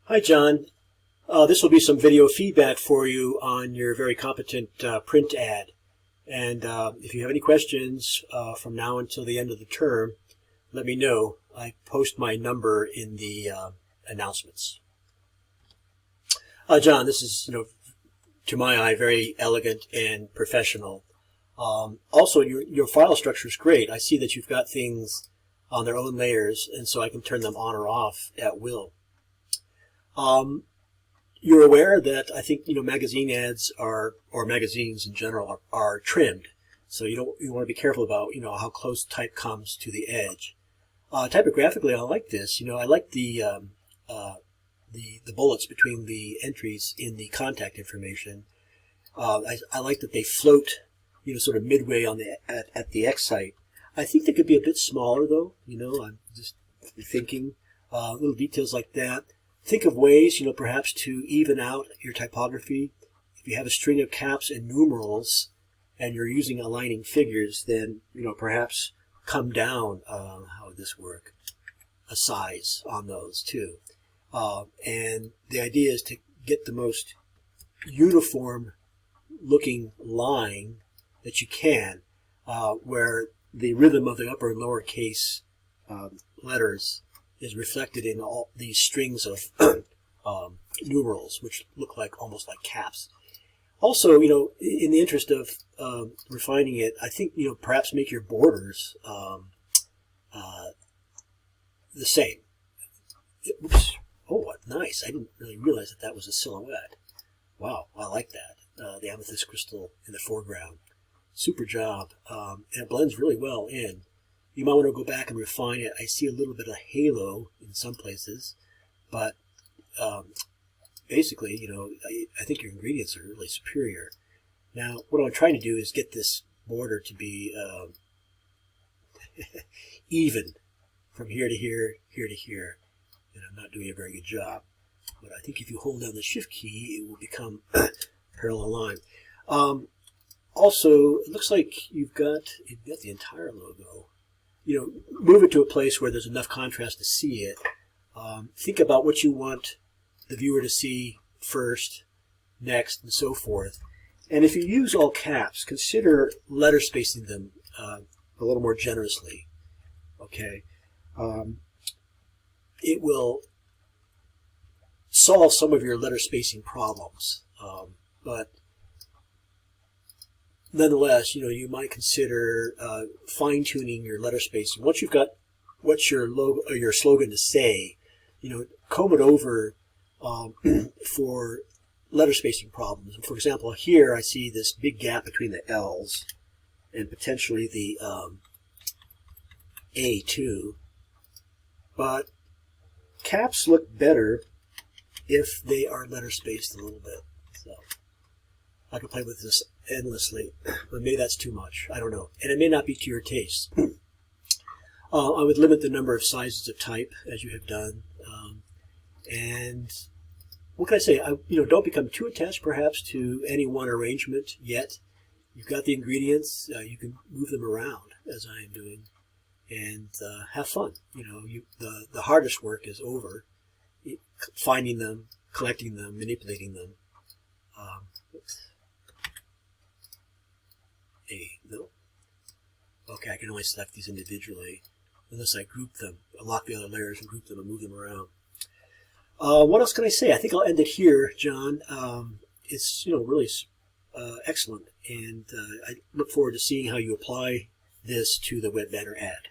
Hi, John. This will be some video feedback for you on your very competent print ad. And if you have any questions from now until the end of the term, let me know. I post my number in the announcements. John, this is, to my eye, very elegant and professional. Also, your file structure is great. I see that you've got things on their own layers, and so I can turn them on or off at will. You're aware that I think magazine ads or magazines in general are trimmed, so you want to be careful about how close type comes to the edge. Typographically, I like this. I like the bullets between the entries in the contact information. I like that they float sort of midway on the at the X site. I think they could be a bit smaller though. I'm just thinking little details like that. Think of ways, perhaps to even out your typography. If you have a string of caps and numerals and you're using aligning figures, then, perhaps come down, how would this work? A size on those too. And the idea is to get the most uniform looking line that you can, where the rhythm of the upper and lower case letters is reflected in all these strings of numerals, which look almost like caps. Also, in the interest of refining it, I think perhaps make your borders the same. Oops! Oh, what nice! I didn't really realize that was a silhouette. Wow, I like that. The amethyst crystal in the foreground. Super job, and it blends really well in. You might want to go back and refine it. I see a little bit of halo in some places, but basically, I think your ingredients are really superior. Now, what I'm trying to do is get this border to be even from here to here, here to here, and I'm not doing a very good job. But I think if you hold down the Shift key, it will become parallel line. Also, it looks like you've got the entire logo. Move it to a place where there's enough contrast to see it. Think about what you want the viewer to see first, next, and so forth. And if you use all caps, consider letter spacing them a little more generously. Okay, it will solve some of your letter spacing problems, but nonetheless, you might consider fine-tuning your letter spacing. Once you've got what's your logo or your slogan to say, comb it over for letter spacing problems. For example, here I see this big gap between the L's and potentially the A too. But caps look better if they are letter spaced a little bit. So I could play with this endlessly, but maybe that's too much. I don't know. And it may not be to your taste. I would limit the number of sizes of type, as you have done. And what can I say? Don't become too attached, perhaps, to any one arrangement yet. You've got the ingredients. You can move them around, as I am doing, and have fun. The hardest work is over. Finding them, collecting them, manipulating them. No. Okay, I can only select these individually unless I group them, lock the other layers and group them and move them around. What else can I say? I think I'll end it here, John. It's really excellent, and I look forward to seeing how you apply this to the web banner ad.